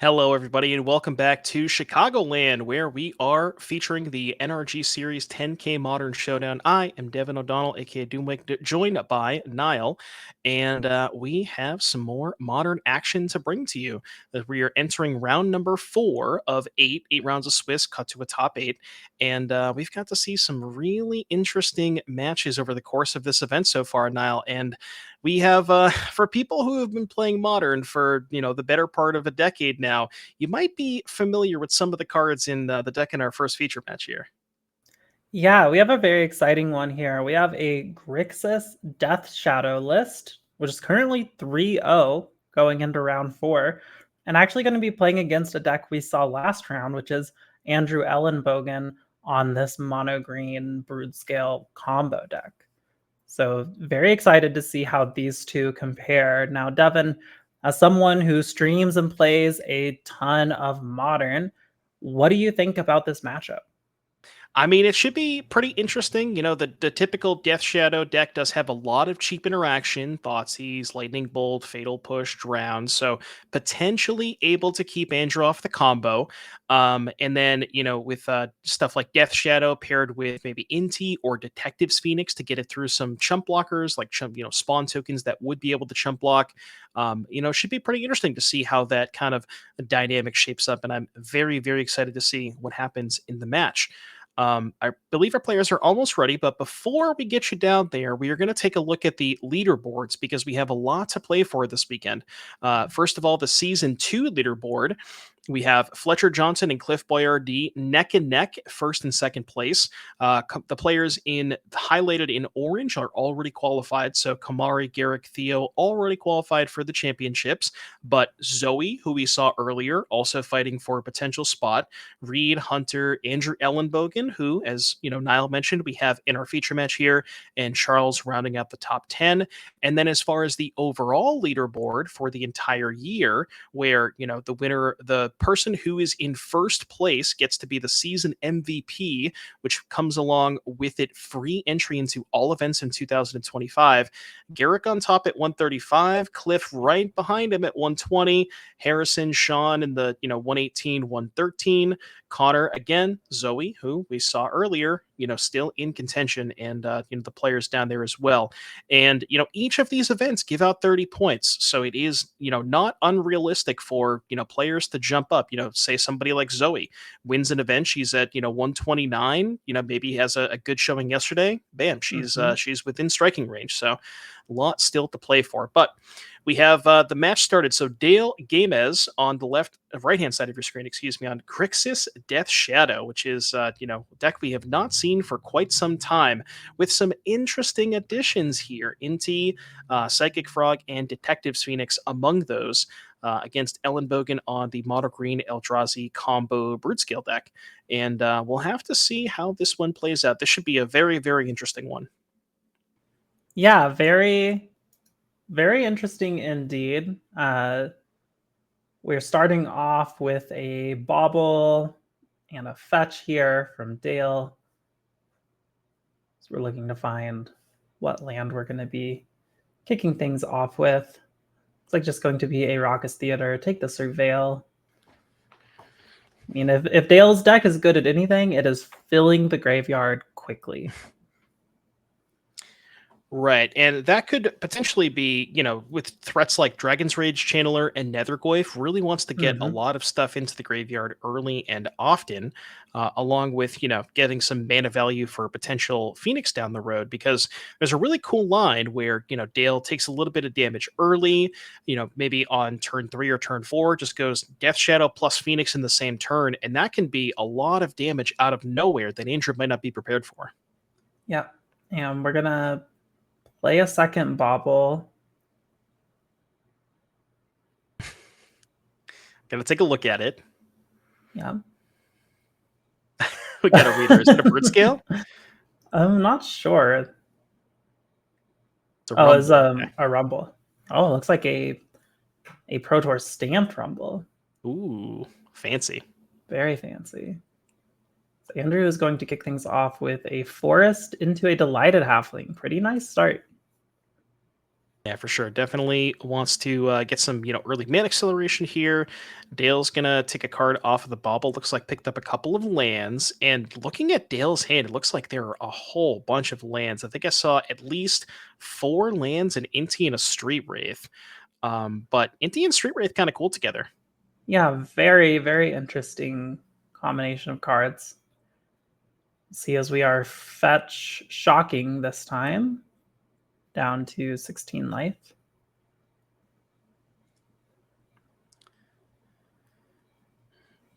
Hello, everybody, and welcome back to Chicagoland, where we are featuring the NRG Series 10K Modern Showdown. I am Devin O'Donnell, aka Doomwick, joined by Niall, and we have some more modern action to bring to you. As we are entering round number 4 of eight rounds of Swiss, cut to a top 8, and we've got to see some really interesting matches over the course of this event so far, Niall. And we have for people who have been playing modern for the better part of a decade now, you might be familiar with some of the cards in the deck in our first feature match here. Yeah, we have a very exciting one here. We have a Grixis Death Shadow list, which is currently 3-0 going into round 4, and actually going to be playing against a deck we saw last round, which is Andrew Elenbogen on this mono green brood scale combo deck. So very excited to see how these two compare. Now, Devin, as someone who streams and plays a ton of modern, what do you think about this matchup? I mean, it should be pretty interesting. The typical Death Shadow deck does have a lot of cheap interaction, Thoughtseize, Lightning Bolt, Fatal Push, Drown, so potentially able to keep Andrew off the combo. And then, with stuff like Death Shadow paired with maybe Inti or Detective's Phoenix to get it through some chump blockers, like spawn tokens that would be able to chump block. Should be pretty interesting to see how that kind of dynamic shapes up. And I'm very, very excited to see what happens in the match. I believe our players are almost ready, but before we get you down there, we are going to take a look at the leaderboards because we have a lot to play for this weekend. First of all, the Season 2 leaderboard. We have Fletcher Johnson and Cliff Boyardee neck and neck, first and second place. The players highlighted in orange are already qualified. So Kamari, Garrick, Theo already qualified for the championships. But Zoe, who we saw earlier, also fighting for a potential spot. Reed, Hunter, Andrew Ellenbogen, who, as Niall mentioned, we have in our feature match here, and Charles rounding out the top 10. And then as far as the overall leaderboard for the entire year, where the winner, the person who is in first place gets to be the season MVP, which comes along with it free entry into all events in 2025. Garrick on top at 135, Cliff right behind him at 120, Harrison, Sean in the 118, 113, Connor again, Zoe, who we saw earlier, still in contention, and the players down there as well. And each of these events give out 30 points, so it is not unrealistic for players to jump up. Say somebody like Zoe wins an event, she's at 129. Maybe has a good showing yesterday. Bam, she's within striking range. So a lot still to play for, but we have the match started. So Dale Gamez on the right hand side of your screen, on Grixis Death Shadow, which is a deck we have not seen for quite some time, with some interesting additions here. Inti, Psychic Frog, and Detective's Phoenix among those. Against Elenbogen on the Mono Green Eldrazi combo Broodscale deck. And we'll have to see how this one plays out. This should be a very, very interesting one. Yeah, very, very interesting indeed. We're starting off with a Bauble and a Fetch here from Dale. So we're looking to find what land we're going to be kicking things off with. It's like just going to be a Raucous Theater, take the Surveil. I mean, if Dale's deck is good at anything, it is filling the graveyard quickly. Right, and that could potentially be, with threats like Dragon's Rage Channeler and Nethergoyf, really wants to get a lot of stuff into the graveyard early and often, along with, getting some mana value for potential Phoenix down the road, because there's a really cool line where, Dale takes a little bit of damage early, maybe on turn 3 or turn 4, just goes Death Shadow plus Phoenix in the same turn, and that can be a lot of damage out of nowhere that Andrew might not be prepared for. Yep, and we're going to play a second Bauble. Gonna take a look at it. Yeah. We got a reader. Is it a Brute Scale? I'm not sure. It's a Rumble. It's okay. a Rumble. Oh, it looks like a Pro Tour stamped Rumble. Ooh, fancy. Very fancy. So Andrew is going to kick things off with a Forest into a Delighted Halfling. Pretty nice start. Yeah, for sure. Definitely wants to get some, early man acceleration here. Dale's gonna take a card off of the bauble. Looks like picked up a couple of lands. And looking at Dale's hand, it looks like there are a whole bunch of lands. I think I saw at least 4 lands, an Inti, and a Street Wraith. But Inti and Street Wraith kind of cool together. Yeah, very, very interesting combination of cards. See, as we are fetch shocking this time, down to 16 life.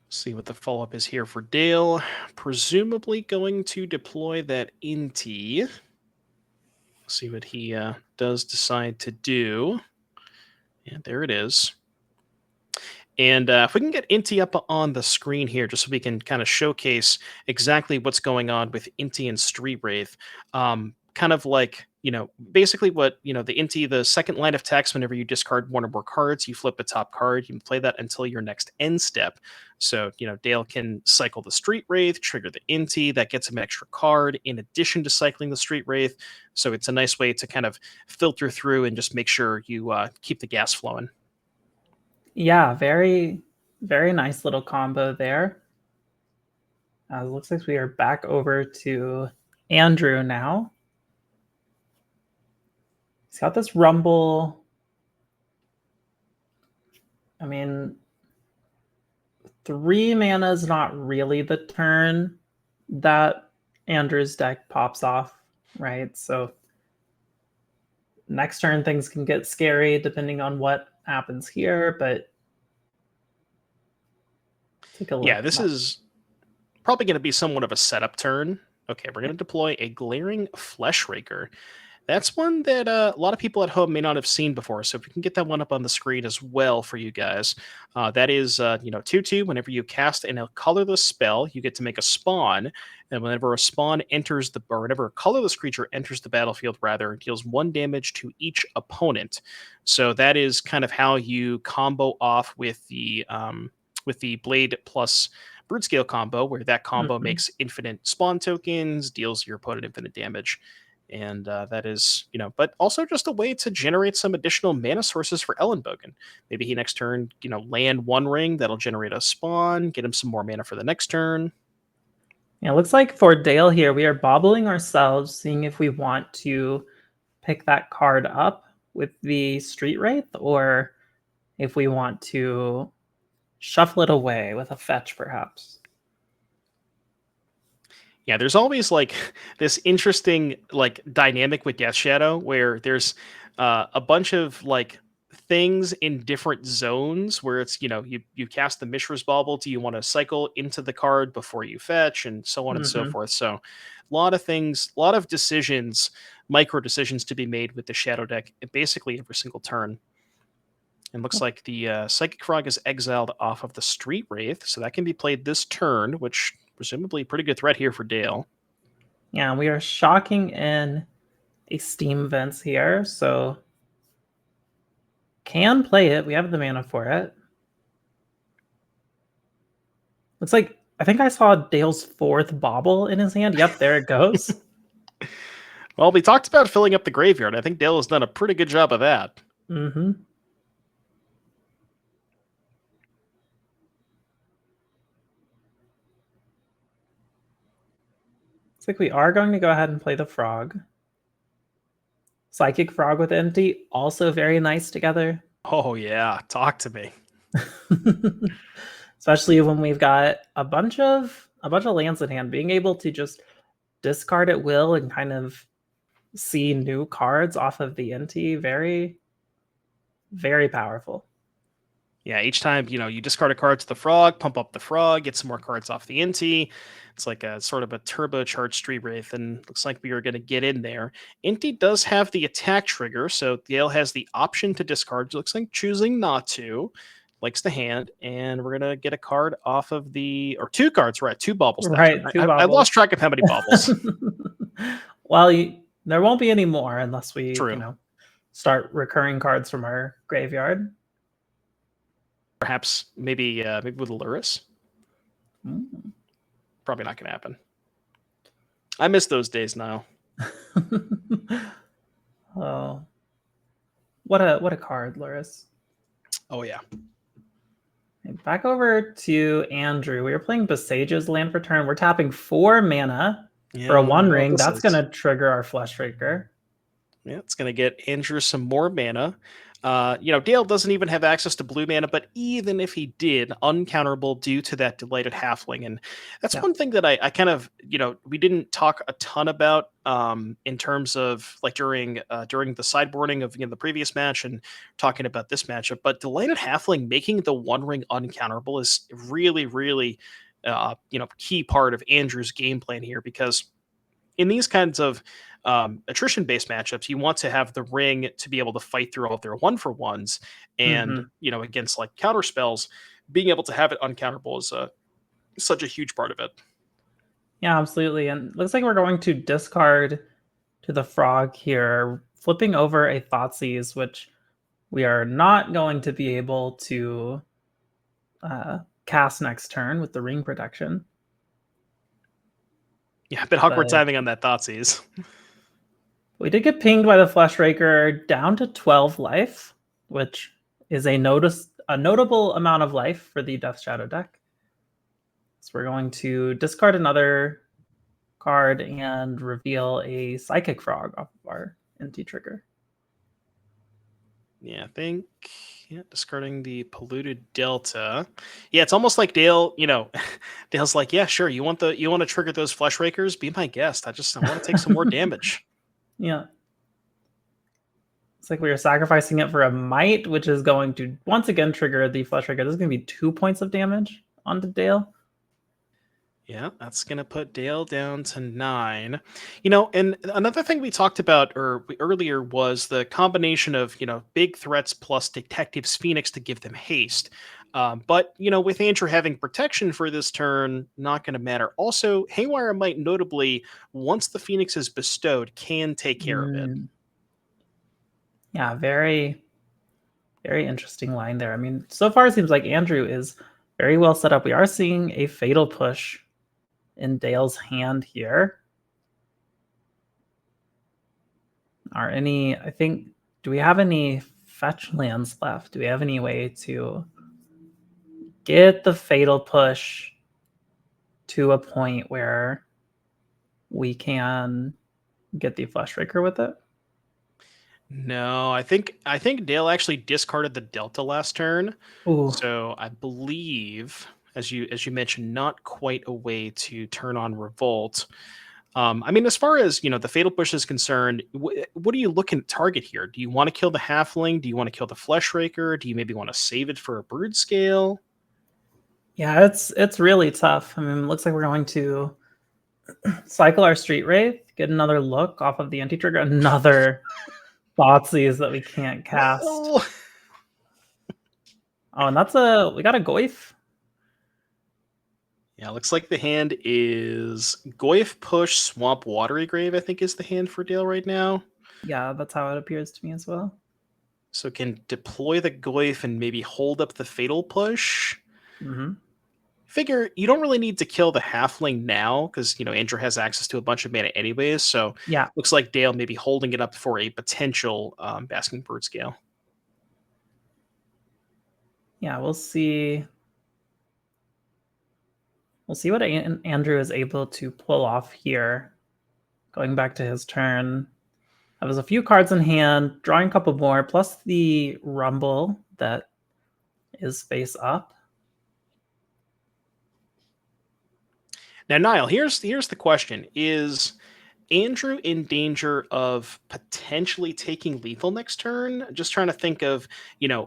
See what the follow up is here for Dale. Presumably going to deploy that Inti. See what he does decide to do. Yeah, there it is. And if we can get Inti up on the screen here, just so we can kind of showcase exactly what's going on with Inti and Street Wraith. Kind of like, basically what, the Inti, the second line of text, whenever you discard one or more cards, you flip the top card. You can play that until your next end step. So, Dale can cycle the Street Wraith, trigger the Inti. That gets him an extra card in addition to cycling the Street Wraith. So it's a nice way to kind of filter through and just make sure you keep the gas flowing. Yeah, very, very nice little combo there. It looks like we are back over to Andrew now. He's got this Rumble. I mean, 3 mana is not really the turn that Andrew's deck pops off, right? So next turn things can get scary depending on what happens here, but take a look. Yeah, this is probably going to be somewhat of a setup turn. Okay, we're going to deploy a Glaring Flesh Raker. That's one that a lot of people at home may not have seen before. So if we can get that one up on the screen as well for you guys, that is 2/2. Whenever you cast a colorless spell, you get to make a spawn, and whenever a spawn enters or whenever a colorless creature enters the battlefield, rather, it deals 1 damage to each opponent. So that is kind of how you combo off with the Blade plus Brute Scale combo, where that combo makes infinite spawn tokens, deals your opponent infinite damage. And that is, but also just a way to generate some additional mana sources for Elenbogen. Maybe he next turn, land 1 ring that'll generate a spawn, get him some more mana for the next turn. Yeah, it looks like for Dale here, we are bobbling ourselves, seeing if we want to pick that card up with the Street Wraith, or if we want to shuffle it away with a fetch, perhaps. Yeah, there's always like this interesting like dynamic with Death Shadow where there's a bunch of like things in different zones where it's you cast the Mishra's Bauble. Do you want to cycle into the card before you fetch, and so on and so forth. So a lot of things, a lot of decisions, micro decisions to be made with the Shadow deck basically every single turn. And looks like the Psychic Frog is exiled off of the Street Wraith, so that can be played this turn, which presumably pretty good threat here for Dale. Yeah, we are shocking in a Steam Vents here, so can play it. We have the mana for it. Looks like, I think I saw Dale's 4th bauble in his hand. Yep, there it goes. Well, we talked about filling up the graveyard. I think Dale has done a pretty good job of that. Looks like we are going to go ahead and play the frog. Psychic Frog with Empty, also very nice together. Oh yeah, talk to me. Especially when we've got a bunch of lands in hand, being able to just discard at will and kind of see new cards off of the Empty, very, very powerful. Yeah, each time, you discard a card to the frog, pump up the frog, get some more cards off the Inti. It's like a sort of a turbocharged Street Wraith, and looks like we are going to get in there. Inti does have the attack trigger, so Dale has the option to discard. Looks like choosing not to. Likes the hand, and we're going to get a card off of or 2 cards, right? 2 baubles. Right, 2 baubles. I lost track of how many baubles. Well, there won't be any more unless we, True. start recurring cards from our graveyard. Perhaps maybe with Luris. Probably not going to happen. I miss those days now. Oh, What a card, Loris. Oh yeah. Back over to Andrew. We were playing Besage's land for turn. We're tapping 4 mana for Yeah, a I want to One know what Ring. this That's is. going to trigger our Fleshraker. Yeah, it's going to get Andrew some more mana. Dale doesn't even have access to blue mana, but even if he did, uncounterable due to that delighted halfling. And that's Yeah. one thing that I kind of, we didn't talk a ton about in terms of like during the sideboarding of the previous match and talking about this matchup. But delighted halfling making the One Ring uncounterable is really, really, key part of Andrew's game plan here because in these kinds of attrition based matchups, you want to have the ring to be able to fight through all of their one for ones. And, Hmm. against like counter spells, being able to have it uncounterable is such a huge part of it. Yeah, absolutely. And looks like we're going to discard to the frog here, flipping over a Thoughtseize, which we are not going to be able to cast next turn with the ring protection. Yeah, a bit awkward But timing on that Thoughtseize. we did get pinged by the Fleshraker down to 12 life, which is a notable amount of life for the Death Shadow deck. So we're going to discard another card and reveal a Psychic Frog off of our empty trigger. Yeah, I think. Yeah, discarding the polluted delta. Yeah, it's almost like Dale. Dale's like, yeah, sure. You want to trigger those flesh rakers? Be my guest. I want to take some more damage. Yeah. It's like we are sacrificing it for a Might, which is going to once again trigger the Fleshraker. This is going to be 2 points of damage onto Dale. Yeah, that's going to put Dale down to 9. And another thing we talked about earlier was the combination of, big threats plus Detective's Phoenix to give them haste. But, with Andrew having protection for this turn, not going to matter. Also, Haywire might notably, once the Phoenix is bestowed, can take care of it. Yeah, very, very interesting line there. I mean, so far it seems like Andrew is very well set up. We are seeing a Fatal Push in Dale's hand here. Do we have any fetch lands left? Do we have any way to get the Fatal Push to a point where we can get the Fleshraker with it? No, I think Dale actually discarded the Delta last turn. Ooh, So I believe, as you mentioned, not quite a way to turn on Revolt. I mean, as far as the Fatal Push is concerned, what are you looking to target here? Do you want to kill the Halfling? Do you want to kill the Fleshraker? Do you maybe want to save it for a Brood Scale? yeah, it's really tough. I mean, it looks like we're going to cycle our Street Wraith, get another look off of the anti trigger, another Thoughtseize that we can't cast. Well, Oh, and we got a Goyf. yeah, looks like the hand is Goyf Push Swamp Watery Grave. I think is the hand for Dale right now. Yeah, that's how it appears to me as well. So can deploy the Goyf and maybe hold up the Fatal Push. Mm-hmm. Figure you don't really need to kill the halfling now because Andrew has access to a bunch of mana anyways. So Yeah, looks like Dale may be holding it up for a potential Basking Brood Scale. yeah, we'll see. We'll see what Andrew is able to pull off here. Going back to his turn. Has a few cards in hand, drawing a couple more, plus the Rumble that is face up. Now, Niall, here's the question: Is Andrew in danger of potentially taking lethal next turn? Just trying to think of,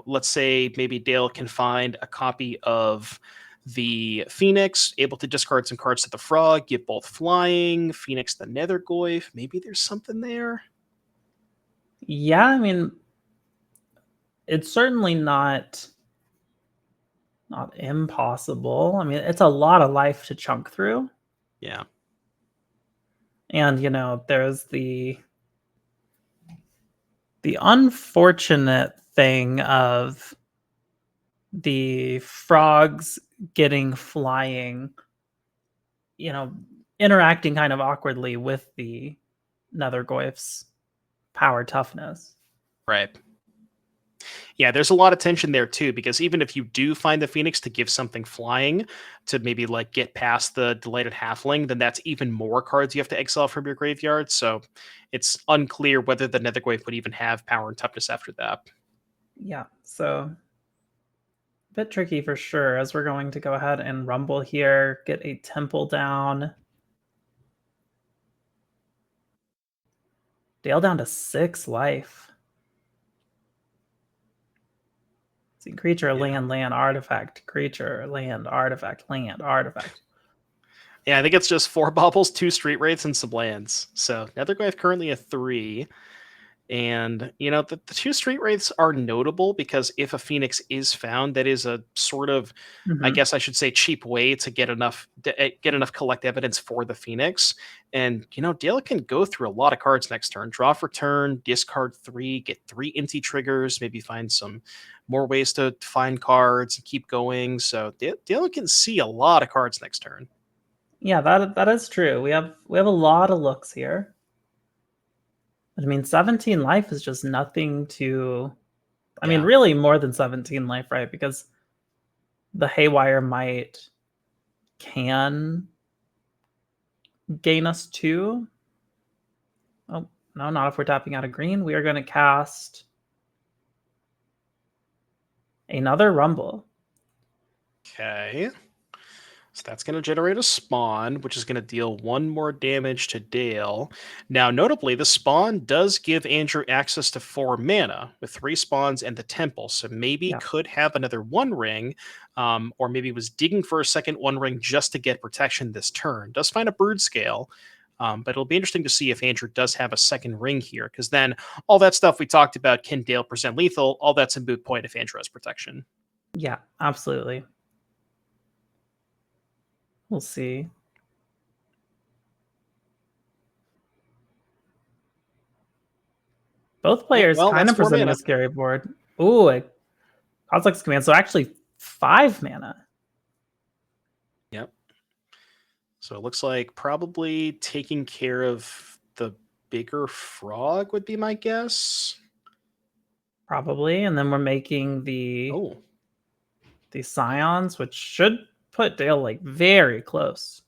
let's say maybe Dale can find a copy of the Phoenix, able to discard some cards to the Frog, get both flying, Phoenix the Nethergoyf. Maybe there's something there. Yeah, I mean, it's certainly not impossible. I mean, it's a lot of life to chunk through. Yeah. And there's the unfortunate thing of the frogs getting flying, you know, interacting kind of awkwardly with the Nethergoyf's power toughness. Right. Yeah, there's a lot of tension there too, because even if you do find the Phoenix to give something flying to maybe like get past the delighted halfling, then that's even more cards you have to exile from your graveyard. So it's unclear whether the Nethergrave would even have power and toughness after that. Yeah, so a bit tricky for sure, as we're going to go ahead and rumble here, get a temple down. Dale down to 6 life. See, creature, Yeah. land, artifact, creature, land, artifact. Yeah, I think it's just 4 baubles, 2 street wraiths, and some lands. So Nethergrave currently a 3. And, the 2 street wraiths are notable because if a Phoenix is found, that is a sort of, I Mhm. guess I should say, cheap way to get enough collect evidence for the Phoenix. And, Dale can go through a lot of cards next turn. Draw for turn, discard 3, get 3 empty triggers, maybe find some more ways to find cards and keep going. So Dale can see a lot of cards next turn. Yeah, that is true. We have a lot of looks here. I mean, 17 life is just nothing to. I mean, Yeah. really more than 17 life, right? Because the Haywire Might can gain us 2. Oh, no, not if we're tapping out a green. We are going to cast another Rumble. Okay. So that's going to generate a spawn, which is going to deal 1 more damage to Dale. Now, notably, the spawn does give Andrew access to 4 mana with 3 spawns and the temple. So maybe Yeah. could have another One Ring, or maybe was digging for a second One Ring just to get protection this turn. Does find a Brood Scale. But it'll be interesting to see if Andrew does have a second ring here, because then all that stuff we talked about, can Dale present lethal? All that's a moot point if Andrew has protection. Yeah, absolutely. We'll see. Both Yeah, players well, kind that's of 4 presenting a mana. scary board. Ooh, a Complex Command. So actually 5 mana. Yep. So it looks like probably taking care of the bigger frog would be my guess. Probably. And then we're making the Oh, Scions, which should put Dale like very close.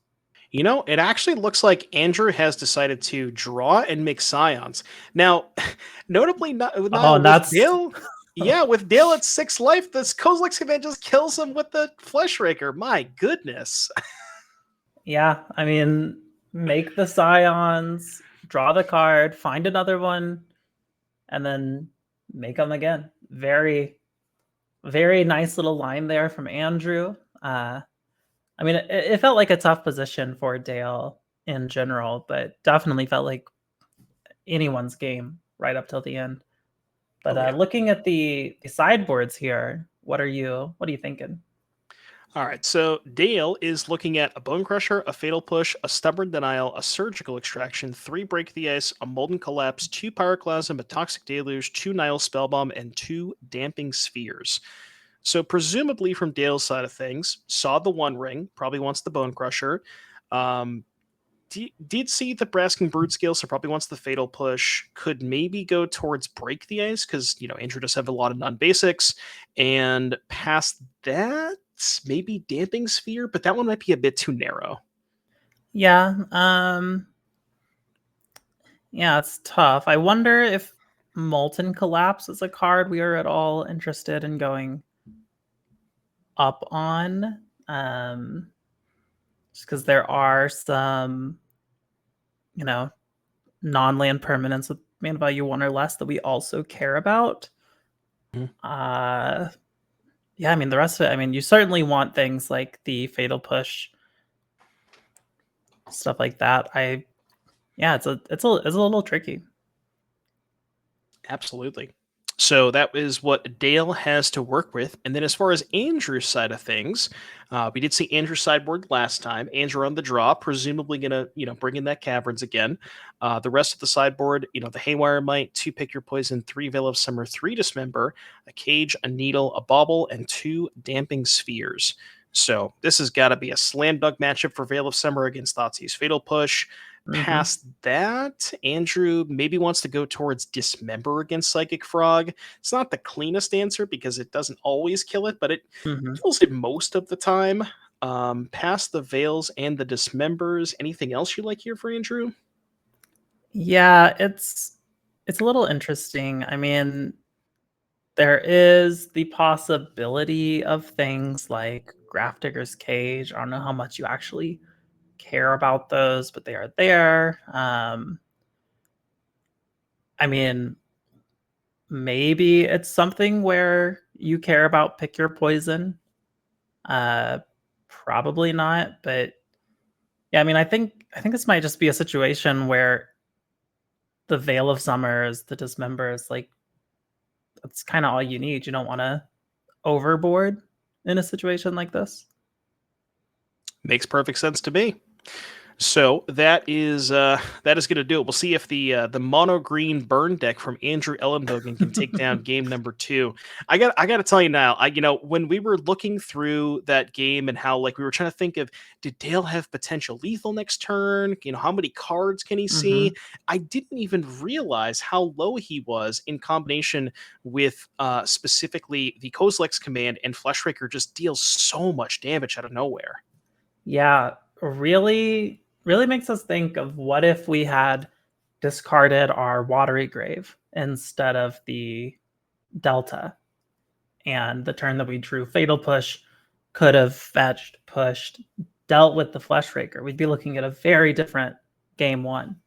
it actually looks like Andrew has decided to draw and make scions. Now, notably, Oh, now and with that's Dale, yeah, with Dale at 6 life, this Kozilek's command just kills him with the Flesh Raker. My goodness. yeah. I mean, make the Scions, draw the card, find another one, and then make them again. Very, very nice little line there from Andrew. I mean, it felt like a tough position for Dale in general, but definitely felt like anyone's game right up till the end. But Oh, yeah. looking at the sideboards here, what are you thinking? All right, so Dale is looking at a Bone Crusher, a Fatal Push, a Stubborn Denial, a Surgical Extraction, 3 Break the Ice, a Molten Collapse, 2 Pyroclasm, a Toxic Deluge, 2 Nile Spellbomb, and 2 Damping Spheres. So presumably from Dale's side of things, saw the One Ring, probably wants the Bone Crusher. Um, did see the Brasking Brood Scale, so probably wants the Fatal Push. Could maybe go towards Break the Ice, because, Andrew does have a lot of non-basics. And past that, maybe Damping Sphere, but that one might be a bit too narrow. Yeah, yeah, it's tough. I wonder if Molten Collapse is a card we are at all interested in going up on. Just because there are some, you know, non-land permanents with mana value 1 or less that we also care about. Mhm. Uh, yeah, I mean the rest of it. I mean, you certainly want things like the Fatal Push, stuff like that. Yeah, it's a little tricky. Absolutely. So that is what Dale has to work with. And then as far as Andrew's side of things, we did see Andrew's sideboard last time. Andrew on the draw, presumably going to, bring in that Caverns again. The rest of the sideboard, the Haywire Might, 2 Pick Your Poison, 3 Veil of Summer, 3 Dismember, a Cage, a Needle, a Bauble, and 2 Damping Spheres. So this has got to be a slam dunk matchup for Veil of Summer against Thoughtseize Fatal Push. Mhm. Past that, Andrew maybe wants to go towards Dismember against Psychic Frog. It's not the cleanest answer because it doesn't always kill it, but it Mhm. kills it most of the time. Past the Veils and the Dismembers, anything else you like here for Andrew? Yeah, it's a little interesting. I mean, there is the possibility of things like Grafdigger's Cage. I don't know how much you actually care about those, but they are there. I mean, maybe it's something where you care about pick your poison. Uh, Probably not, but yeah, I mean, I think this might just be a situation where the Veil of Summers, the Dismembers, like that's kind of all you need. You don't want to overboard in a situation like this. Makes perfect sense to me. So that is going to do it. We'll see if the mono green burn deck from Andrew Ellenbogen can take down game number 2. I got to tell you now, when we were looking through that game and how like we were trying to think of, did Dale have potential lethal next turn? How many cards can he see? Mhm. I didn't even realize how low he was in combination with specifically the Kozilek's command, and Fleshraker just deals so much damage out of nowhere. Yeah, really makes us think of what if we had discarded our Watery Grave instead of the Delta, and the turn that we drew Fatal Push could have fetched, pushed, dealt with the Fleshraker. We'd be looking at a very different game one.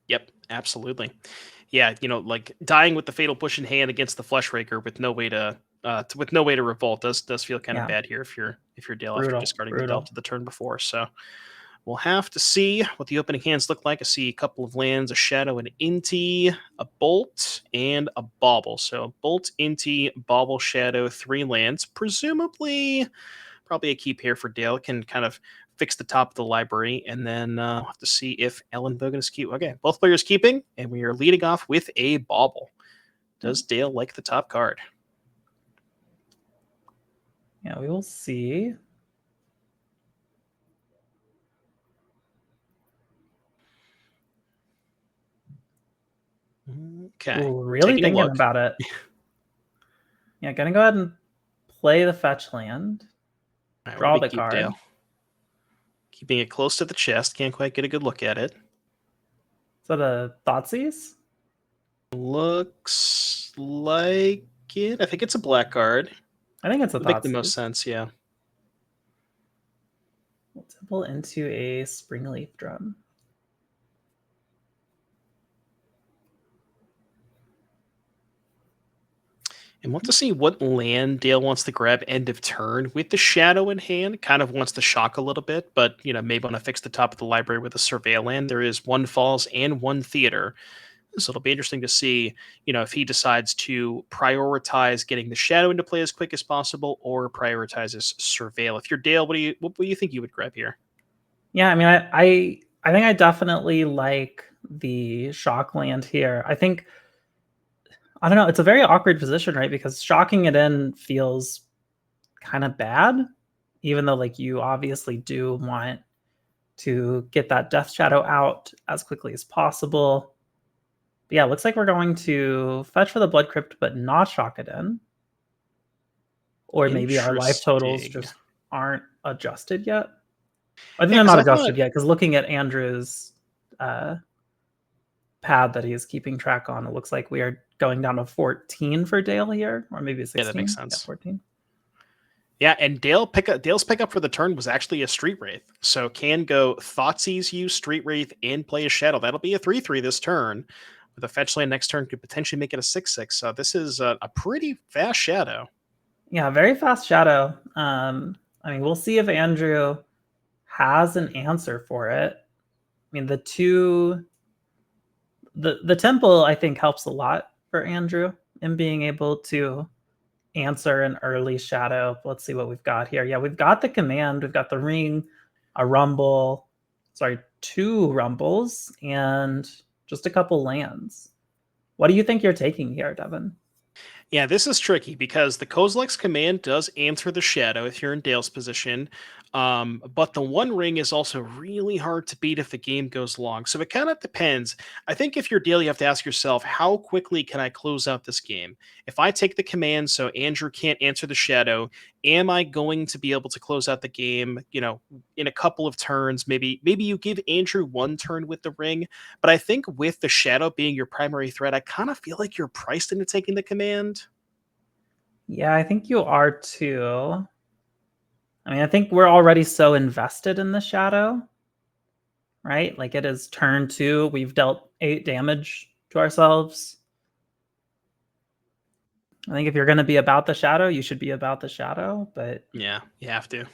Yep, absolutely. Yeah, like dying with the fatal push in hand against the flesh raker with no way to with no way to revolt does feel kind of Yeah, bad here if you're Dale after brutal, discarding the brutal. Delta the turn before. So we'll have to see what the opening hands look like. I see a couple of lands, a shadow, an inty, a bolt, and a bauble. So bolt, inty, bauble, shadow, 3 lands. Presumably probably a key pair for Dale. Can kind of fix the top of the library, and then we'll have to see if Ellenbogen is keep. Okay, both players keeping, and we are leading off with a bauble. Yep. Does Dale like the top card? Yeah, we will see. Okay, Ooh, we're really taking a thinking look. about it. Yeah, gonna go ahead and play the fetch land, All right, what do draw we the keep, card. Dale? Keeping it close to the chest. Can't quite get a good look at it. Is that a Thoughtseize? Looks like it. I think it's a black card. I think it's a Would make the most Thoughtseize. sense, yeah. We'll temple into a Springleaf Drum. And want to see what land Dale wants to grab end of turn with the shadow in hand. Kind of wants to shock a little bit, but maybe want to fix the top of the library with a surveil land. There is 1 falls and 1 theater. So it'll be interesting to see, if he decides to prioritize getting the shadow into play as quick as possible or prioritizes surveil. If you're Dale, what do you think you would grab here? Yeah, I mean, I think I definitely like the shock land here. I don't know, it's a very awkward position, right? Because shocking it in feels kind of bad, even though like you obviously do want to get that death shadow out as quickly as possible. But yeah, it looks like we're going to fetch for the blood crypt, but not shock it in. Or maybe our life totals Interesting. just aren't adjusted yet. I think Yeah, they're because not I thought adjusted yet because looking at Andrew's uh, pad that he is keeping track on, it looks like we are going down to 14 for Dale here, or maybe yeah, that makes 16. Yeah, sense. 14. Yeah, and Dale's pickup for the turn was actually a Street Wraith. So can go Thoughtseize you, Street Wraith, and play a Shadow. That'll be a 3/3 this turn. With a fetch land next turn, could potentially make it a 6/6. So this is a pretty fast Shadow. Yeah, very fast shadow. I mean, we'll see if Andrew has an answer for it. I mean, the temple I think helps a lot for Andrew in being able to answer an early shadow. Let's see what we've got here. Yeah, we've got the command, we've got the ring, a rumble, sorry, 2 rumbles, and just a couple lands. What do you think you're taking here, Devin? Yeah, this is tricky because the Kozilek's command does answer the Shadow if you're in Dale's position. But the One Ring is also really hard to beat if the game goes long. So it kind of depends. I think if you're Dale, you have to ask yourself, how quickly can I close out this game? If I take the command so Andrew can't answer the shadow, am I going to be able to close out the game, in a couple of turns? Maybe you give Andrew one turn with the ring, but I think with the shadow being your primary threat, I kind of feel like you're priced into taking the command. Yeah, I think you are too. I mean, I think we're already so invested in the shadow, right? Like it is turn 2, we've dealt 8 damage to ourselves. I think if you're going to be about the shadow, you should be about the shadow, but Yeah, you have to.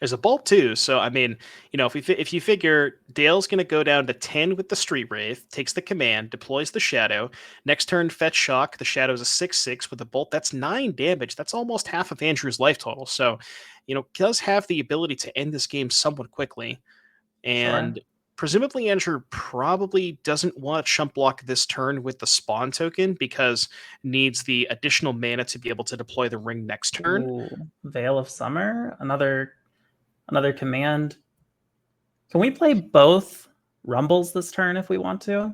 There's a bolt too, so I mean, if you figure Dale's going to go down to 10 with the Street Wraith, takes the command, deploys the Shadow. Next turn, fetch shock. The Shadow's a 6/6 with a bolt. That's 9 damage. That's almost half of Andrew's life total. So, does have the ability to end this game somewhat quickly. sure. And presumably, Andrew probably doesn't want to chump block this turn with the spawn token because needs the additional mana to be able to deploy the ring next turn. Ooh, Veil of Summer, another command. Can we play both rumbles this turn if we want to?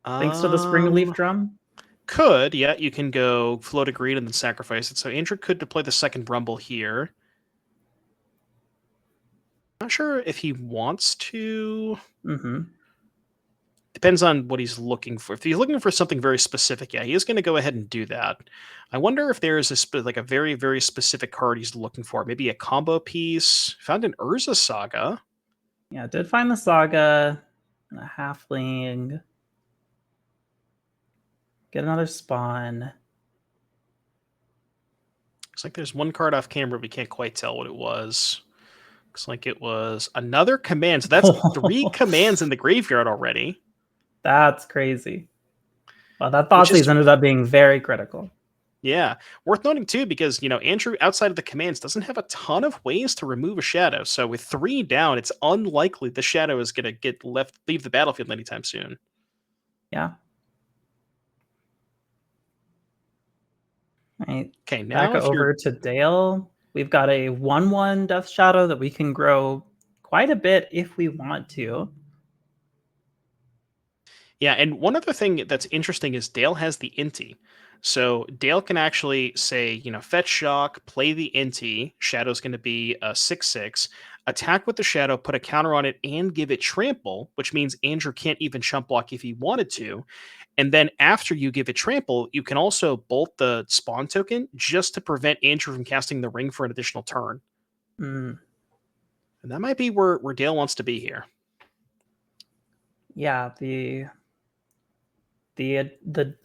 Thanks to the Spring Leaf Um, Drum. Could, yeah, you can go float a green and then sacrifice it. So Andrew could deploy the second Rumble here. Not sure if he wants to. Mm-hmm. Depends on what he's looking for. If he's looking for something very specific, yeah, he is going to go ahead and do that. I wonder if there is like a very, very specific card he's looking for. Maybe a combo piece. Found an Urza Saga. Yeah, did find the Saga, a halfling. Get another spawn. Looks like there's one card off camera. We can't quite tell what it was. Looks like it was another command. So that's 3 commands in the graveyard already. That's crazy. Well, that Which is Thoughtseize ended up being very critical. Yeah, worth noting too, because Andrew, outside of the commands, doesn't have a ton of ways to remove a shadow. So with 3 down, it's unlikely the shadow is going to leave the battlefield anytime soon. Yeah. All right. Okay, Back now if you're over to Dale. We've got a 1/1 Death Shadow that we can grow quite a bit if we want to. Yeah, and one other thing that's interesting is Dale has the Inti. So Dale can actually say, fetch shock, play the Inti. Shadow's going to be a 6/6. Attack with the Shadow, put a counter on it, and give it trample, which means Andrew can't even chump block if he wanted to. And then after you give it trample, you can also bolt the spawn token just to prevent Andrew from casting the ring for an additional turn. Mm, And that might be where Dale wants to be here. yeah, the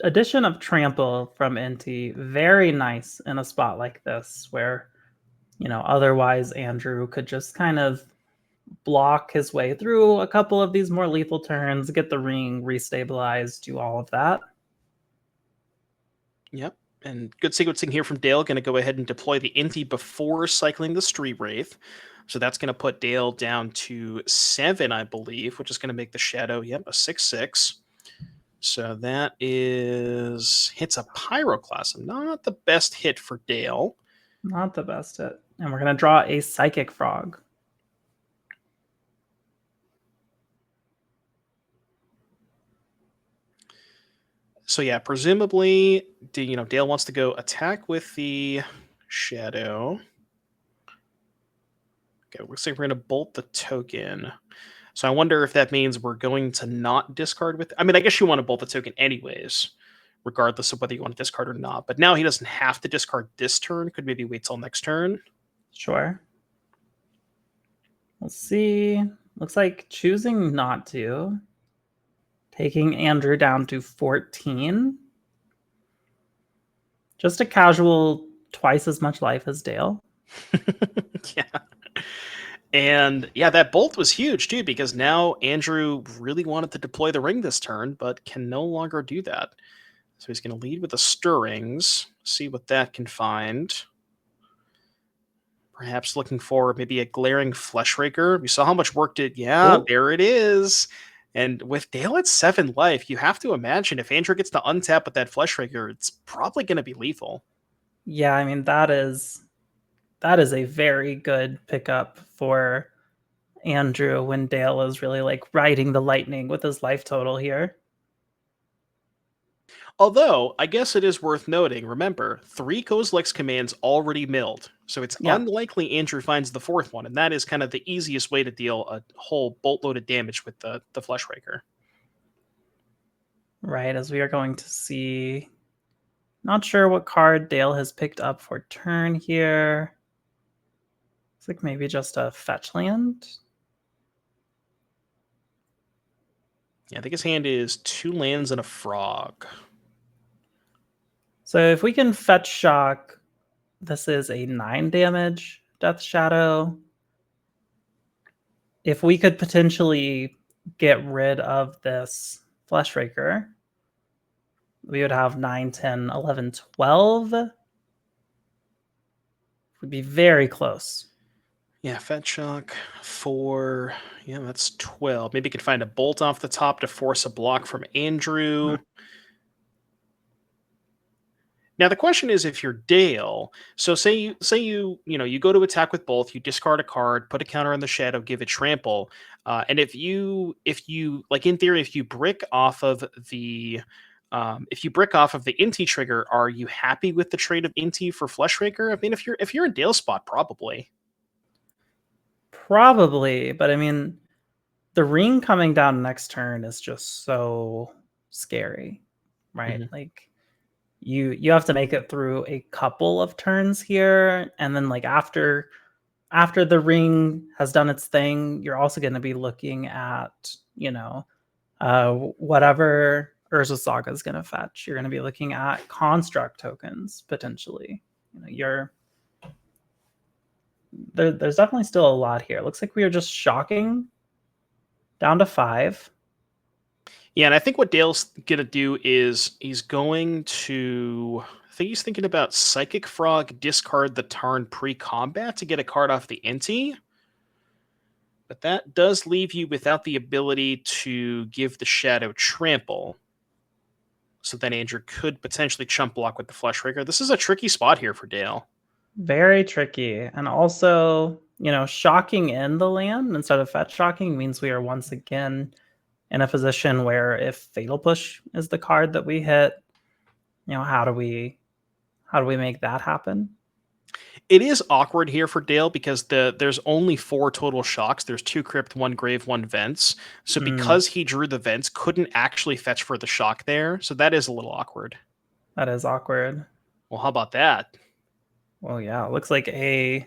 addition of trample from NT, very nice in a spot like this where otherwise Andrew could just kind of block his way through a couple of these more lethal turns, get the ring restabilized, do all of that. Yep. And good sequencing here from Dale. Going to go ahead and deploy the Inti before cycling the Street Wraith. So that's going to put Dale down to 7, I believe, which is going to make the Shadow, a 6/6. So that hits a Pyroclasm. Not the best hit for Dale. Not the best hit. And we're going to draw a Psychic Frog. So yeah, presumably, Dale wants to go attack with the Shadow. Okay, looks like we're going to bolt the token. So I wonder if that means we're going to not discard with. I mean, I guess you want to bolt the token anyways, regardless of whether you want to discard or not. But now he doesn't have to discard this turn. Could maybe wait till next turn. Sure. We'll see. Looks like choosing not to. Taking Andrew down to 14. Just a casual twice as much life as Dale. Yeah. And yeah, that bolt was huge too, because now Andrew really wanted to deploy the ring this turn, but can no longer do that. So he's going to lead with the Stirrings, see what that can find. Perhaps looking for maybe a glaring Fleshraker. We saw how much work did. Yeah, Oh. there it is. And with Dale at 7 life, you have to imagine if Andrew gets to untap with that Fleshraker, it's probably going to be lethal. Yeah, I mean that is a very good pickup for Andrew when Dale is really like riding the lightning with his life total here. Although, I guess it is worth noting, remember, 3 Kozilek's commands already milled, so it's Yeah, unlikely Andrew finds the 4th one, and that is kind of the easiest way to deal a whole boatload of damage with the Fleshraker. right. As we are going to see, not sure what card Dale has picked up for turn here. It's like maybe just a fetch land. Yeah, I think his hand is 2 lands and a frog. So if we can fetch shock, this is a 9 damage Death Shadow. If we could potentially get rid of this Fleshraker, we would have 9, 10, 11, 12. Would be very close. Yeah, Fetch Shock, 4. Yeah, that's 12. Maybe you could find a bolt off the top to force a block from Hmm. Andrew. Now the question is, if you're Dale, so say you go to attack with both, you discard a card, put a counter on the shadow, give it trample, and if you like in theory, if you brick off of the Inti trigger, are you happy with the trade of Inti for Fleshraker? I mean, if you're in Dale spot, probably. Probably, but I mean, the ring coming down next turn is just so scary, right? Mhm. Like you have to make it through a couple of turns here, and then like after the ring has done its thing, you're also going to be looking at whatever Urza Saga is going to fetch. You're going to be looking at construct tokens potentially. You're there's definitely still a lot here. It looks like we are just shocking down to 5. Yeah, and I think what Dale's gonna do is he's going to. I think he's thinking about Psychic Frog, discard the Tarn pre-combat to get a card off the Inti. But that does leave you without the ability to give the Shadow trample. So then Andrew could potentially chump block with the Fleshraker. This is a tricky spot here for Dale. Very tricky. And also, shocking in the land instead of fetch shocking means we are once again in a position where if Fatal Push is the card that we hit, how do we make that happen? It is awkward here for Dale because there's only 4 total shocks. There's 2 crypt, 1 grave, 1 vents. So Mm, because he drew the vents, couldn't actually fetch for the shock there. So that is a little awkward. that is awkward. Well, how about that? Well, yeah, it looks like a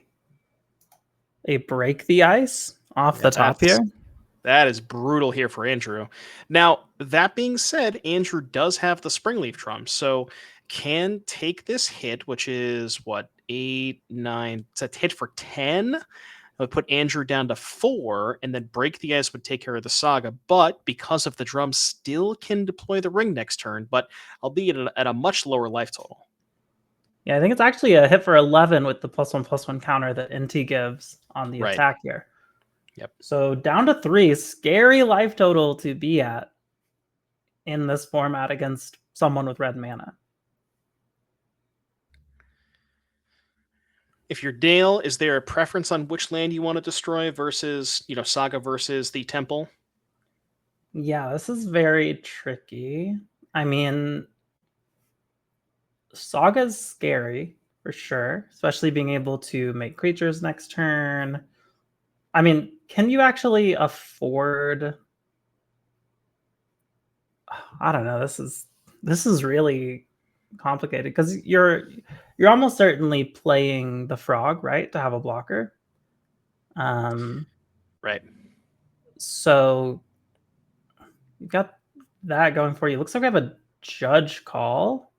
break the ice off Yeah, the top here. that is brutal here for Andrew. Now, that being said, Andrew does have the Springleaf Drum, so can take this hit, which is what, 8, 9. It's a hit for 10. It would put Andrew down to 4, and then Break the Ice would take care of the Saga. But because of the drum, still can deploy the ring next turn, but albeit at a much lower life total. Yeah, I think it's actually a hit for 11 with the +1/+1 counter that NT gives on the Right. attack here. Yep. So down to 3, scary life total to be at in this format against someone with red mana. If you're Dale, is there a preference on which land you want to destroy versus, Saga versus the Temple? Yeah, this is very tricky. I mean, Saga's scary for sure, especially being able to make creatures next turn. I mean, can you actually afford I don't know, this is really complicated because you're almost certainly playing the frog, right, to have a blocker. Um, Right. so you've got that going for you. Looks like we have a judge call.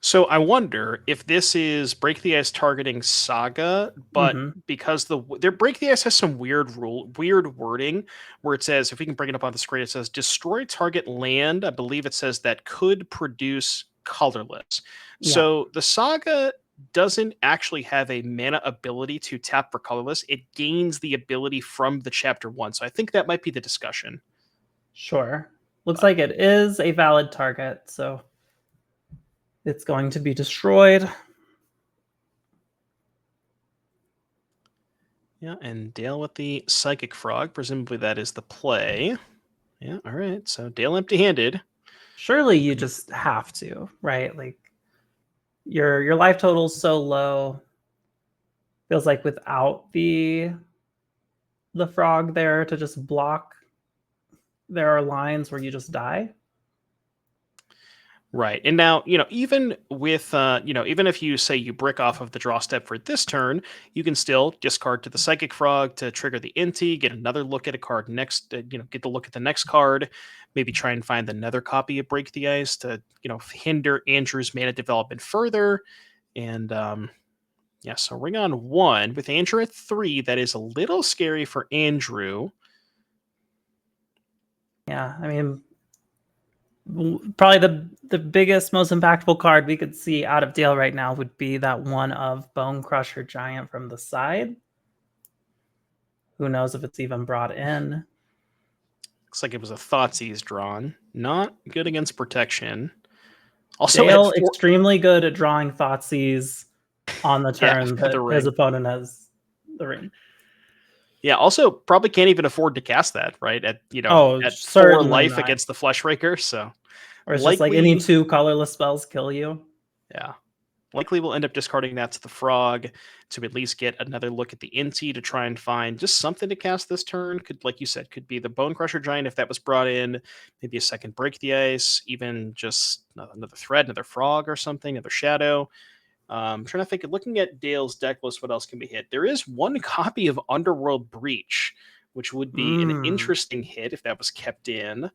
So I wonder if this is Break the Ice targeting Saga, but Hmm. because their Break the Ice has some weird wording where it says, if we can bring it up on the screen, it says destroy target land. I believe it says that could produce colorless. Yeah, So the Saga doesn't actually have a mana ability to tap for colorless. It gains the ability from the chapter 1. So I think that might be the discussion. sure. Looks But like it is a valid target. So It's going to be destroyed. Yeah, and Dale with the Psychic Frog. Presumably that is the play. Yeah, all right. So Dale empty-handed. Surely you just have to, right? Like your life total's so low. Feels like without the frog there to just block, there are lines where you just die. Right. And now, even with, even if you say you brick off of the draw step for this turn, you can still discard to the Psychic Frog to trigger the Inti, get another look at a card next, get the look at the next card, maybe try and find another copy of Break the Ice to, hinder Andrew's mana development further. And, yeah, so Ring on 1 with Andrew at 3. That is a little scary for Andrew. Yeah, I mean, probably the biggest, most impactful card we could see out of Dale right now would be that one of Bone Crusher Giant from the side. Who knows if it's even brought in? Looks like it was a Thoughtseize drawn. Not good against protection. Also Dale at 4. extremely good at drawing Thoughtseize on the Yeah, turn for the that his ring. opponent has the ring. Yeah, also probably can't even afford to cast that, right? At at 4 certainly life not. against the Fleshraker, so Or it's just like any likely, 2 colorless spells kill you. yeah. Likely we'll end up discarding that to the Frog to at least get another look at the Inti to try and find just something to cast this turn. Could, like you said, could be the Bone Crusher Giant if that was brought in, maybe a second Break the Ice, even just another Thread, another Frog or something, another Shadow. I'm trying to think, looking at Dale's deck list, what else can be hit? There is one copy of Underworld Breach, which would be an interesting hit if that was kept in.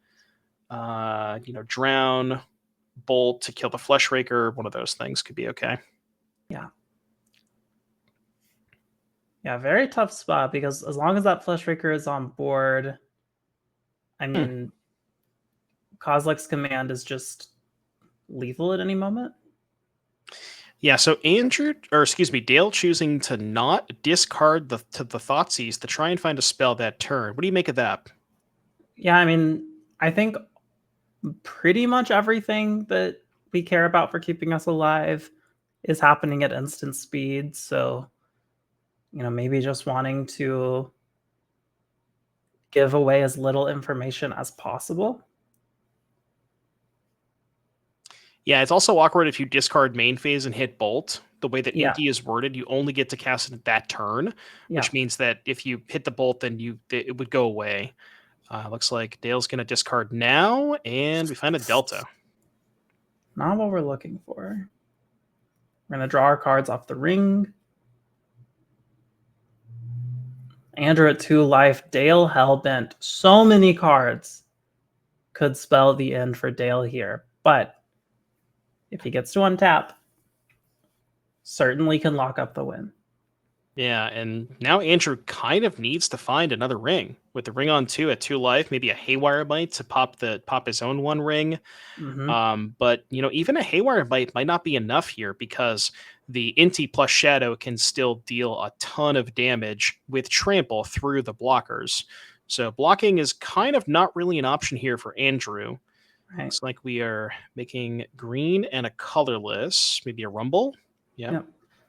Drown, Bolt to kill the Fleshraker, one of those things could be okay. Yeah. Yeah, very tough spot because as long as that Fleshraker is on board, I mean, Kozilek's command is just lethal at any moment. Yeah, so Dale choosing to not discard the Thoughtseize to try and find a spell that turn. What do you make of that? Yeah, I mean, I think pretty much everything that we care about for keeping us alive is happening at instant speed. So, maybe just wanting to give away as little information as possible. Yeah, it's also awkward if you discard main phase and hit Bolt. The way that Yeah. Inti is worded, you only get to cast it that turn, which means that if you hit the Bolt, then it would go away. Looks like Dale's going to discard now, and we find a Delta. Not what we're looking for. We're going to draw our cards off the ring. Andrew at 2 life. Dale hellbent. So many cards could spell the end for Dale here. But if he gets to untap, certainly can lock up the win. Yeah, and now Andrew kind of needs to find another ring. With the ring on 2 at 2 life, maybe a Haywire Bite to pop his own 1 ring. But even a Haywire Bite might not be enough here because the Inti plus Shadow can still deal a ton of damage with Trample through the blockers. So blocking is kind of not really an option here for Andrew. Right. Looks like we are making green and a colorless, maybe a Rumble. Yep.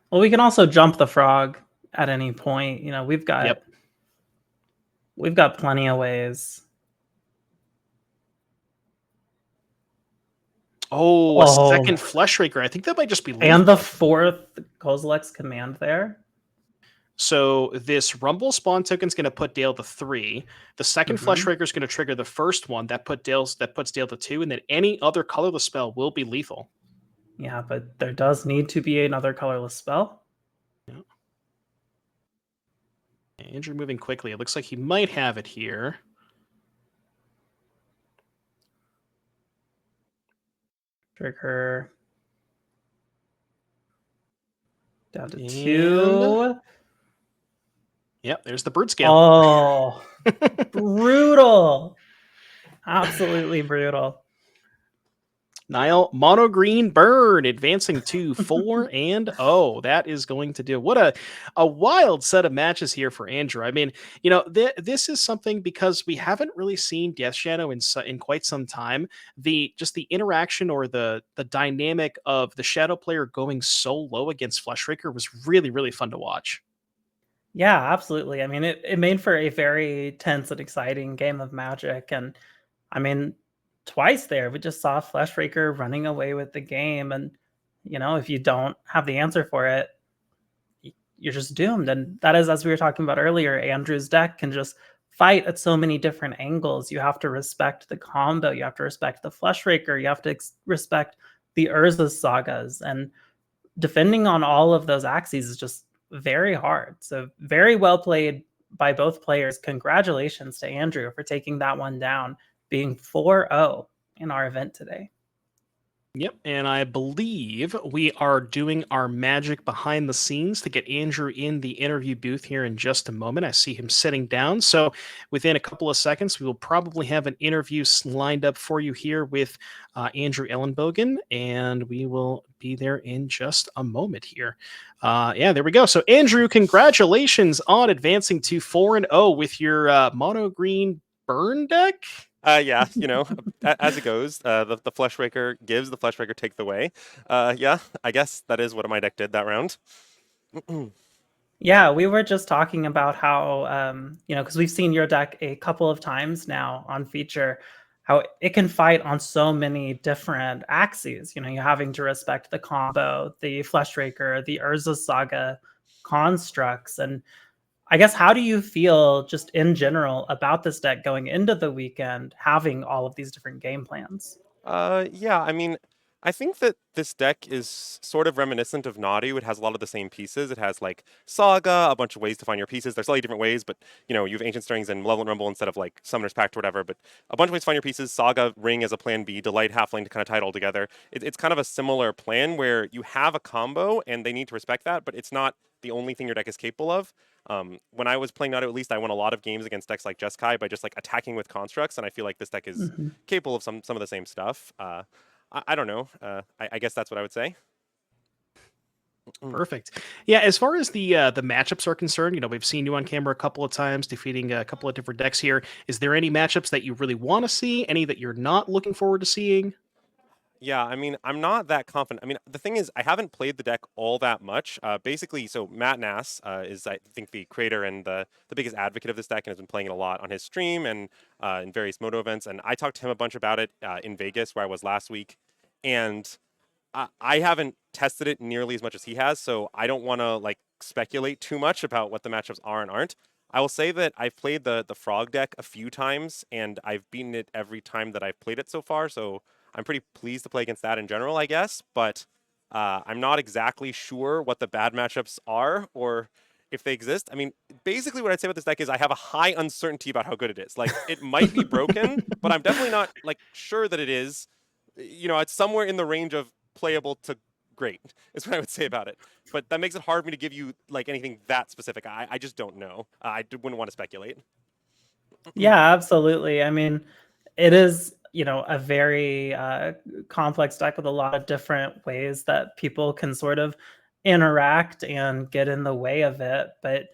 Well, we can also jump the Frog at any point. We've got plenty of ways. Oh, a second Fleshraker. I think that might just be lethal. And the 4th Kozilek's command there. So this Rumble spawn token is going to put Dale to 3. The second Fleshraker is going to trigger the first one that puts Dale to 2, and then any other colorless spell will be lethal. Yeah, but there does need to be another colorless spell. Yeah. Andrew moving quickly. It looks like he might have it here. Trigger down to 2. Yep, there's the Brute Scale. Oh, brutal. Absolutely brutal. Nile mono green burn advancing to 4-0. That is going to do what a wild set of matches here for Andrew. I mean, this is something because we haven't really seen Death Shadow in quite some time. The interaction or the dynamic of the Shadow player going so low against Fleshraker was really fun to watch. Yeah, absolutely. I mean, it made for a very tense and exciting game of Magic, and I mean, twice there we just saw Fleshraker running away with the game, and if you don't have the answer for it, you're just doomed. And that is, as we were talking about earlier, Andrew's deck can just fight at so many different angles. You have to respect the combo, you have to respect the Fleshraker, you have to respect the Urza sagas, and defending on all of those axes is just very hard. So very well played by both players. Congratulations to Andrew for taking that one down, being 4-0 in our event today. Yep, and I believe we are doing our magic behind the scenes to get Andrew in the interview booth here in just a moment. I see him sitting down. So within a couple of seconds, we will probably have an interview lined up for you here with Andrew Elenbogen, and we will be there in just a moment here. Yeah, there we go. So Andrew, congratulations on advancing to 4-0 with your mono green burn deck. Yeah, as it goes, the Fleshraker gives, the Fleshraker take the way. Yeah, I guess that is what my deck did that round. Yeah, we were just talking about how, because we've seen your deck a couple of times now on feature, how it can fight on so many different axes. You're having to respect the combo, the Fleshraker, the Urza Saga constructs. And I guess, how do you feel just in general about this deck going into the weekend, having all of these different game plans? Yeah, I mean, I think that this deck is sort of reminiscent of Naughty. It has a lot of the same pieces. It has like Saga, a bunch of ways to find your pieces. There's slightly different ways, but you have Ancient Strings and Malevolent Rumble instead of like Summoner's Pact or whatever. But a bunch of ways to find your pieces. Saga, Ring as a plan B, Delight, Halfling to kind of tie it all together. It's kind of a similar plan where you have a combo and they need to respect that, but it's not the only thing your deck is capable of. When I was playing Naughty, at least I won a lot of games against decks like Jeskai by just like attacking with constructs, and I feel like this deck is capable of some of the same stuff. I don't know. I guess that's what I would say. Perfect. Yeah, as far as the matchups are concerned, we've seen you on camera a couple of times defeating a couple of different decks here. Is there any matchups that you really want to see? Any that you're not looking forward to seeing? Yeah, I mean, I'm not that confident. I mean, the thing is, I haven't played the deck all that much. Basically, so Matt Nass is, I think, the creator and the biggest advocate of this deck and has been playing it a lot on his stream and in various Moto events. And I talked to him a bunch about it in Vegas, where I was last week. And I haven't tested it nearly as much as he has, so I don't want to like speculate too much about what the matchups are and aren't. I will say that I've played the Frog deck a few times, and I've beaten it every time that I've played it so far. So I'm pretty pleased to play against that in general, I guess. But I'm not exactly sure what the bad matchups are or if they exist. I mean, basically what I'd say about this deck is I have a high uncertainty about how good it is. Like, it might be broken, but I'm definitely not like sure that it is. It's somewhere in the range of playable to great is what I would say about it. But that makes it hard for me to give you like anything that specific. I just don't know. Wouldn't want to speculate. Yeah, absolutely. I mean, it is, a very complex deck with a lot of different ways that people can sort of interact and get in the way of it. But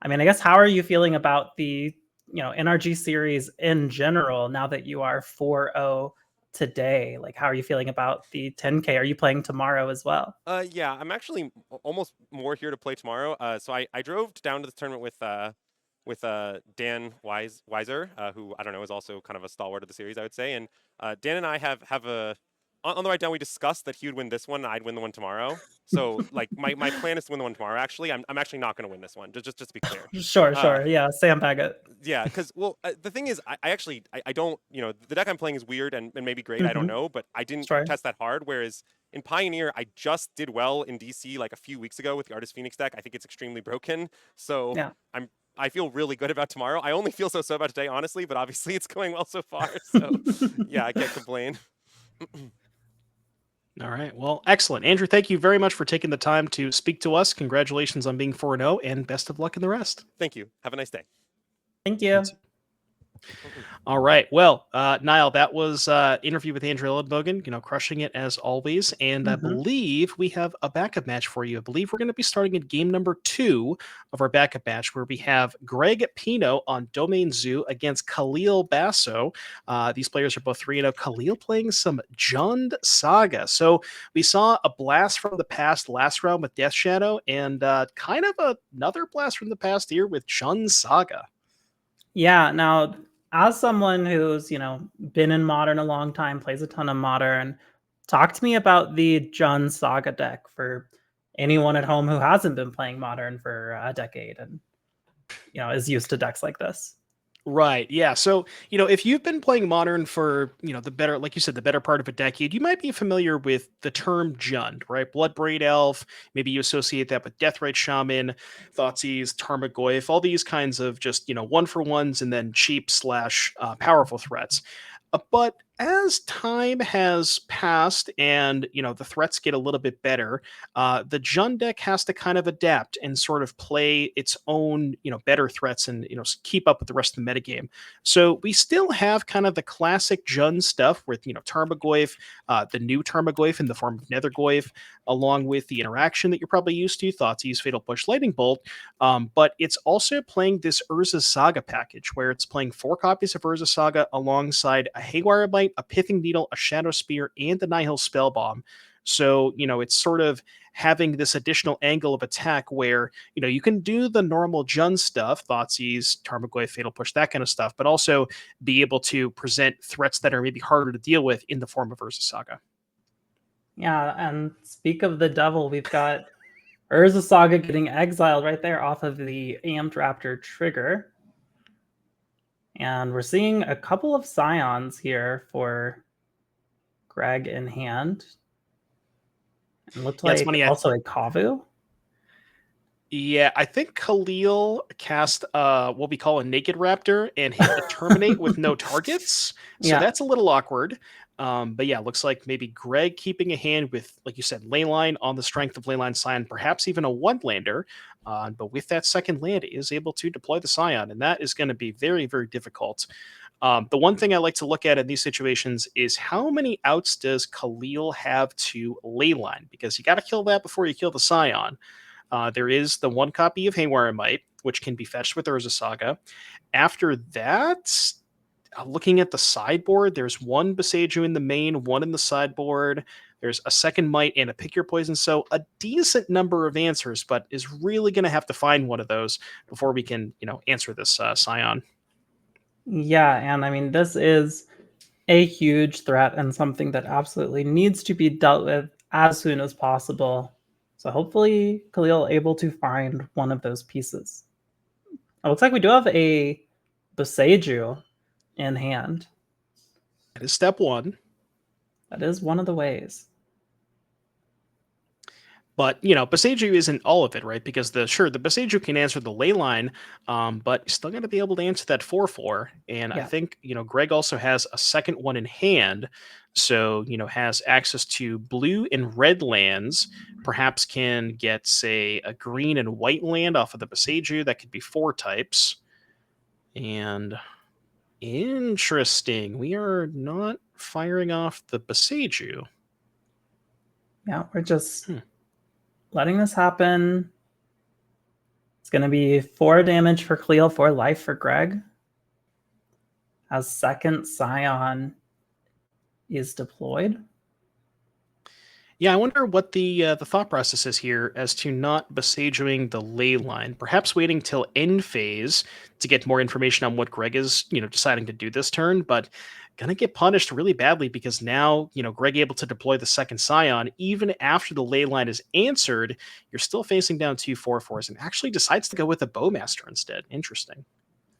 I mean, I guess, how are you feeling about the, NRG series in general now that you are 4-0 today? Like, how are you feeling about the 10K? Are you playing tomorrow as well? Yeah, I'm actually almost more here to play tomorrow. So I drove down to the tournament with Dan Weiser, who I don't know is also kind of a stalwart of the series, I would say. And Dan and I have a on the right down. We discussed that he would win this one, and I'd win the one tomorrow. So like my plan is to win the one tomorrow. Actually, I'm actually not going to win this one. Just to be clear. Sure, Uh, sure. Yeah, sandbag it. yeah, because the thing is, I actually I don't the deck I'm playing is weird and maybe great. I don't Mhm. know, but I didn't Sure. test that hard. Whereas in Pioneer, I just did well in DC like a few weeks ago with the Artist Phoenix deck. I think it's extremely broken. So Yeah. I feel really good about tomorrow. I only feel so about today, honestly, but obviously it's going well so far. So yeah, I can't complain. All right. Well, excellent. Andrew, thank you very much for taking the time to speak to us. Congratulations on being 4-0 and best of luck in the rest. Thank you. Have a nice day. Thank You you. too. All right. Well, Niall, that was interview with Andrew Elenbogen, crushing it as always. And I Mhm. believe we have a backup match for you. I believe we're going to be starting at game number 2 of our backup match, where we have Greg Pino on Domain Zoo against Khalil Basso. These players are both 3-0. Khalil playing some Jund Saga. So we saw a blast from the past last round with Death Shadow, and kind of another blast from the past here with Jund Saga. Yeah, now as someone who's, been in Modern a long time, plays a ton of Modern, talk to me about the Jund Saga deck for anyone at home who hasn't been playing Modern for a decade and, is used to decks like this. Right. Yeah. So, if you've been playing Modern for, the better, like you said, the better part of a decade, you might be familiar with the term Jund, right? Bloodbraid Elf. Maybe you associate that with Deathrite Shaman, Thoughtseize, Tarmogoyf, all these kinds of just, one for ones and then cheap slash powerful threats. But as time has passed and the threats get a little bit better, the Jund deck has to kind of adapt and sort of play its own better threats and keep up with the rest of the metagame. So we still have kind of the classic Jund stuff with Tarmogoyf, the new Tarmogoyf in the form of Nethergoyf, along with the interaction that you're probably used to, Thoughtseize, Fatal Push, Lightning Bolt. But it's also playing this Urza Saga package where it's playing 4 copies of Urza Saga alongside a Haywire Bite, a Pithing Needle, a Shadow Spear, and the Nihil Spellbomb. So, it's sort of having this additional angle of attack where, you can do the normal Jund stuff, Thoughtseize, Tarmogoyf, Fatal Push, that kind of stuff, but also be able to present threats that are maybe harder to deal with in the form of Urza Saga. Yeah, and speak of the devil, we've got Urza Saga getting exiled right there off of the Amped Raptor trigger. And we're seeing a couple of Scions here for Greg in hand. It looked Yeah, it's like funny. also a Kavu. Yeah, I think Khalil cast what we call a naked raptor and hit the terminate with no targets. So Yeah. that's a little awkward. But yeah, looks like maybe Greg keeping a hand with, like you said, Leyline on the strength of Leyline Scion, perhaps even a one lander. But with that second land, is able to deploy the Scion, and that is going to be very, very difficult. The one thing I like to look at in these situations is how many outs does Khalil have to Leyline? Because you got to kill that before you kill the Scion. There is the 1 copy of Haywire Might, which can be fetched with Urza Saga. After that, looking at the sideboard, there's 1 Boseiju in the main, 1 in the sideboard. There's a second Might and a Pick Your Poison. So a decent number of answers, but is really going to have to find one of those before we can, answer this Scion. Yeah, and I mean, this is a huge threat and something that absolutely needs to be dealt with as soon as possible. So hopefully Khalil able to find one of those pieces. It looks like we do have a Boseiju in hand. That is step 1. That is one of the ways. But Boseiju isn't all of it, right? Because the Boseiju can answer the ley line, but you're still going to be able to answer that 4/4. And I Yeah. think Greg also has a second one in hand, so has access to blue and red lands. Perhaps can get, say, a green and white land off of the Boseiju. That could be 4 types. And interesting, we are not firing off the Boseiju. Yeah, we're just letting this happen. It's going to be 4 damage for Khalil, 4 life for Greg. As second Scion is deployed. Yeah, I wonder what the thought process is here as to not besiegeing the ley line. Perhaps waiting till end phase to get more information on what Greg is, deciding to do this turn, but gonna get punished really badly because now, Greg able to deploy the second Scion, even after the ley line is answered, you're still facing down 2 4/4s and actually decides to go with a Bowmaster instead. Interesting.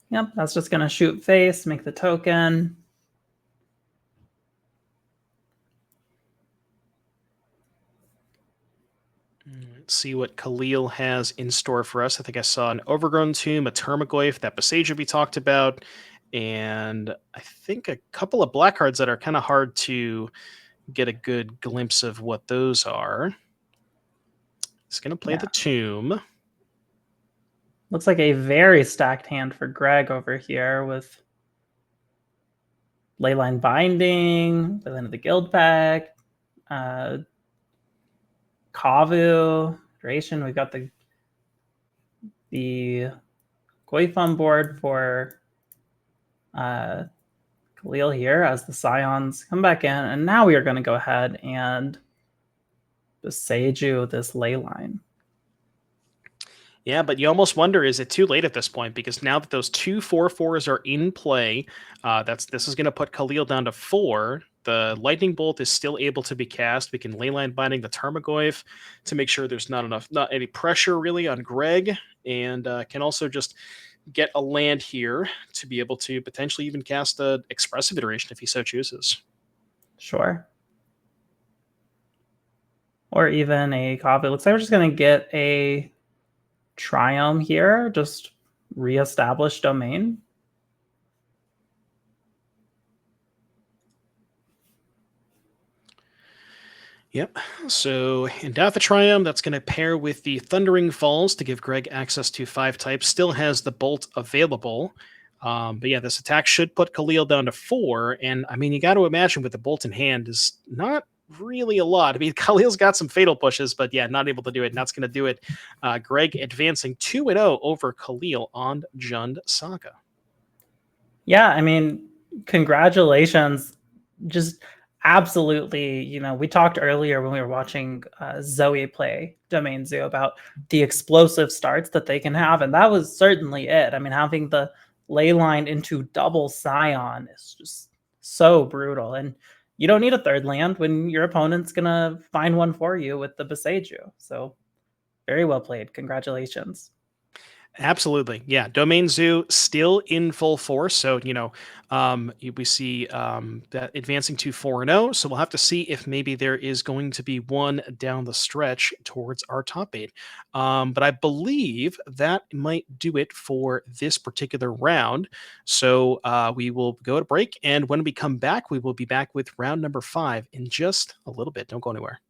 Yep, that's just going to shoot face, make the token. Let's see what Khalil has in store for us. I think I saw an Overgrown Tomb, a Termagoyf, that Boseiju we talked about, and I think a couple of black cards that are kind of hard to get a good glimpse of what those are. He's going to play the Tomb. Looks like a very stacked hand for Greg over here with Leyline Binding, Leyline of the Guild Pack, Kavu, Duration. We've got the Goifun board for Khalil here as the Scions come back in, and now we are going to go ahead and Beseiju this Leyline. Yeah, but you almost wonder, is it too late at this point? Because now that those 2 4/4s are in play, this is going to put Khalil down to 4. The Lightning Bolt is still able to be cast. We can Leyline Binding the Tarmogoyf to make sure there's not any pressure really on Greg, and can also just get a land here to be able to potentially even cast an Expressive Iteration if he so chooses. Sure. Or even a Kavu. Looks like we're just going to get a Triumph here, just reestablish domain. Yep. So endow the Triumph, that's going to pair with the Thundering Falls to give Greg access to 5 types. Still has the Bolt available. But yeah, this attack should put Khalil down to 4. And I mean, you got to imagine with the Bolt in hand is not really a lot. I mean, Khalil's got some fatal pushes, but yeah, not able to do it. And that's going to do it. Greg advancing 2-0 over Khalil on Jund Saga. Yeah, I mean, congratulations. Just absolutely, you know, we talked earlier when we were watching Zoe play Domain Zoo about the explosive starts that they can have, and that was certainly it. I mean, having the ley line into double Scion is just so brutal, and you don't need a third land when your opponent's gonna find one for you with the Beseiju. So very well played. Congratulations. Absolutely. Yeah. Domain Zoo still in full force. So, we see that advancing to 4-0. So we'll have to see if maybe there is going to be one down the stretch towards our top 8. But I believe that might do it for this particular round. So we will go to break. And when we come back, we will be back with round number 5 in just a little bit. Don't go anywhere.